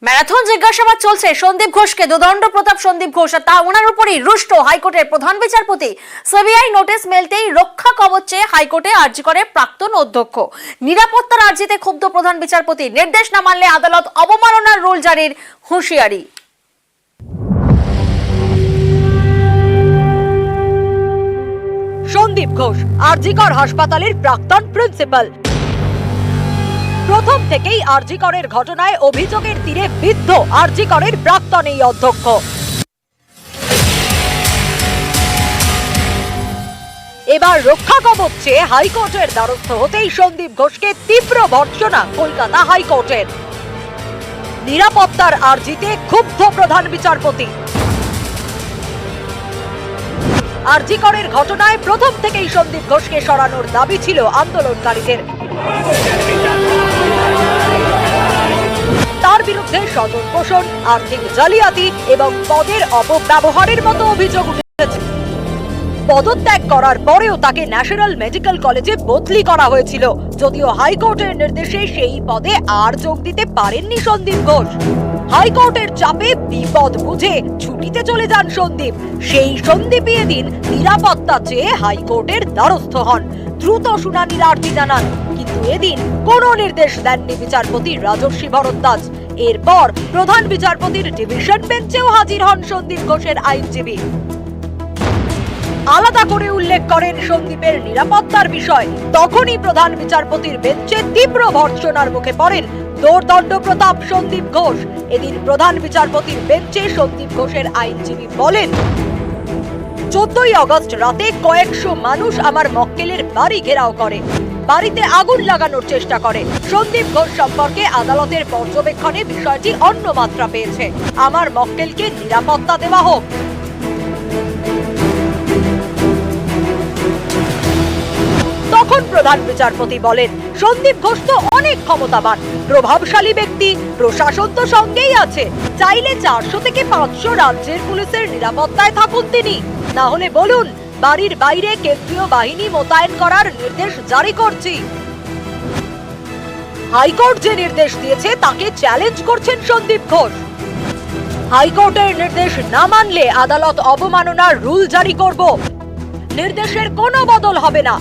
Marathon জিজ্ঞাসাবাদ চলছে সন্দীপ ঘোষকে। দোদণ্ড প্রতাপ সন্দীপ ঘোষ, তা ওনার উপরই রুষ্ট হাইকোর্টের প্রধান বিচারপতি। সিবিআই নোটিশ মেলতেই রক্ষা কবচ চেয়ে হাইকোর্টে আর্জি করে প্রাক্তন অধ্যক্ষ। নিরাপত্তার আর্জিতে ক্ষুব্ধ প্রধান বিচারপতি, নির্দেশ না মানলে আদালত অবমাননার রুল জারির হুঁশিয়ারি। সন্দীপ ঘোষ আরজিকর হাসপাতালের প্রাক্তন প্রিন্সিপাল। প্রথম থেকেই আরজিকরের ঘটনায় অভিযোগের তীরে বিদ্ধ আরজিকরের প্রাক্তন এই অধ্যক্ষ। এবার রক্ষা কবচ চেয়ে হাইকোর্টের দ্বারস্থ হতেই সন্দীপ ঘোষকে তীব্র ভর্ৎসনা কলকাতা হাইকোর্টের। নিরাপত্তার আর্জিতে ক্ষুব্ধ প্রধান বিচারপতি। আরজিকরের ঘটনায় প্রথম থেকেই সন্দীপ ঘোষকে সরানোর দাবি ছিল আন্দোলনকারীদের। তার বিরুদ্ধে স্বজন পোষণ, আর্থিক জালিয়াতি এবং পদের অপব্যবহারের মতো অভিযোগ উঠেছে। পদত্যাগ করার পরেও তাকে ন্যাশনাল মেডিকেল কলেজে বদলি করা হয়েছিল, যদিও হাইকোর্টের নির্দেশে সেই পদে আর যোগ দিতে পারেননি সন্দীপ ঘোষ। হাইকোর্টের চাপে বিপদ বুঝে ছুটিতে চলে যান সন্দীপ। সেই সন্দীপই এদিন নিরাপত্তা চেয়ে হাইকোর্টের দ্বারস্থ হন, দ্রুত শুনানির আর্জি জানান। কিন্তু এদিন কোনো নির্দেশ দেননি বিচারপতি রাজর্ষি ভরদ্বাজ। এরপর প্রধান বিচারপতির ডিভিশন বেঞ্চেও হাজির হন সন্দীপ ঘোষের আইনজীবী। আলাদা করে উল্লেখ করেন সন্দীপের নিরাপত্তার বিষয়। তখনই প্রধান বিচারপতির বেঞ্চে তীব্র ভর্ৎসনার মুখে পড়েন দোদণ্ড প্রতাপ সন্দীপ ঘোষ। এদিন প্রধান বিচারপতির বেঞ্চে সন্দীপ ঘোষের আইনজীবী বলেন, 14ই আগস্ট রাতে কয়েকশো মানুষ আমার মক্কেলের বাড়ি ঘেরাও করে, বাড়িতে আগুন লাগানোর চেষ্টা করে। সন্দীপ ঘোষ সম্পর্কে আদালতের পর্যবেক্ষণে বিষয়টি অন্য মাত্রা পেয়েছে। আমার মক্কেলকে নিরাপত্তা দেওয়া হোক। তখন প্রধান বিচারপতি বলেন, সন্দীপ ঘোষ তো অনেক ক্ষমতাবান, প্রভাবশালী ব্যক্তি, প্রশাসন তো সঙ্গেই আছে। চাইলে 400 থেকে 500 রাজ্যের পুলিশের নিরাপত্তায় থাকুন তিনি, না হলে বলুন বাড়ির বাইরে কেন্দ্রীয় বাহিনী মোতায়েন করার নির্দেশ জারি করছি। হাইকোর্ট যে নির্দেশ দিয়েছে তাকে চ্যালেঞ্জ করছেন সন্দীপ ঘোষ। হাইকোর্টের নির্দেশ না মানলে আদালত অবমাননার রুল জারি করব। নির্দেশের কোনো বদল হবে না।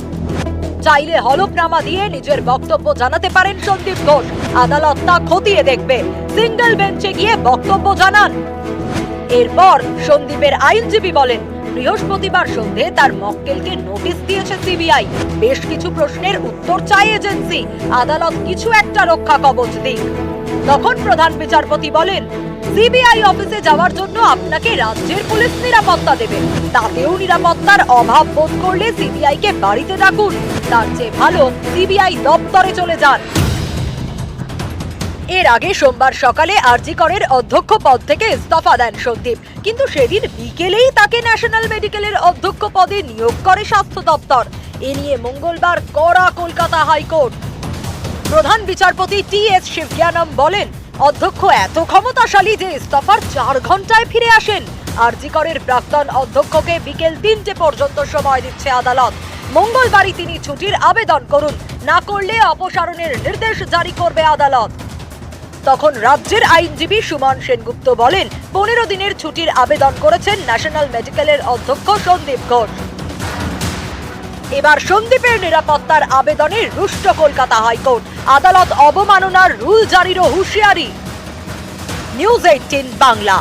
চাইলে হলফনামা দিয়ে নিজের বক্তব্য জানাতে পারেন সন্দীপ ঘোষ, আদালত তা খতিয়ে দেখবে। সিঙ্গেল বেঞ্চে গিয়ে বক্তব্য জানান। এরপর সন্দীপের আইনজীবী বলেন, বৃহস্পতিবার সন্ধে তার মক্কেলকে নোটিশ দিয়েছে সিবিআই। বেশ কিছু প্রশ্নের উত্তর চায় এজেন্সি, আদালত কিছু একটা রক্ষা কবচ দিক। তখন প্রধান বিচারপতি বলেন, সিবিআই অফিসে যাওয়ার জন্য আপনাকে রাজ্যের পুলিশ নিরাপত্তা দেবে, তাতেও নিরাপত্তার অভাব বোধ করলে সিবিআই কে বাড়িতে ডাকুন, তার চেয়ে ভালো সিবিআই দপ্তরে চলে যান। এর আগে সোমবার সকালে আরজিকরের অধ্যক্ষ পদ থেকে ইস্তফা দেন সন্দীপ, কিন্তু সেদিন বিকেলেই তাকে ন্যাশনাল মেডিকেলের অধ্যক্ষ পদে নিয়োগ করে স্বাস্থ্য দপ্তর। এ নিয়ে মঙ্গলবার কড়া কলকাতা হাইকোর্ট। প্রধান বিচারপতি টি.এস. শিবজ্ঞানম বলেন, অধ্যক্ষ এত ক্ষমতাশালী যে ইস্তফার 4 ঘন্টায় ফিরে আসেন। আরজিকরের প্রাক্তন অধ্যক্ষকে বিকেল 3টে পর্যন্ত সময় দিচ্ছে আদালত। মঙ্গলবারই তিনি ছুটির আবেদন করুন, না করলে অপসারণের নির্দেশ জারি করবে আদালত। তখন রাজ্যের আইনজীবী সুমন সেনগুপ্ত বলেন, 15 দিনের ছুটির আবেদন করেছেন ন্যাশনাল মেডিকেলের অধ্যক্ষ সন্দীপ ঘোষ। এবার সন্দীপের নিরাপত্তার আবেদনে রুষ্ট কলকাতা হাইকোর্ট, আদালত অবমাননার রুল জারিরও হুঁশিয়ারি। নিউজ 18 বাংলা।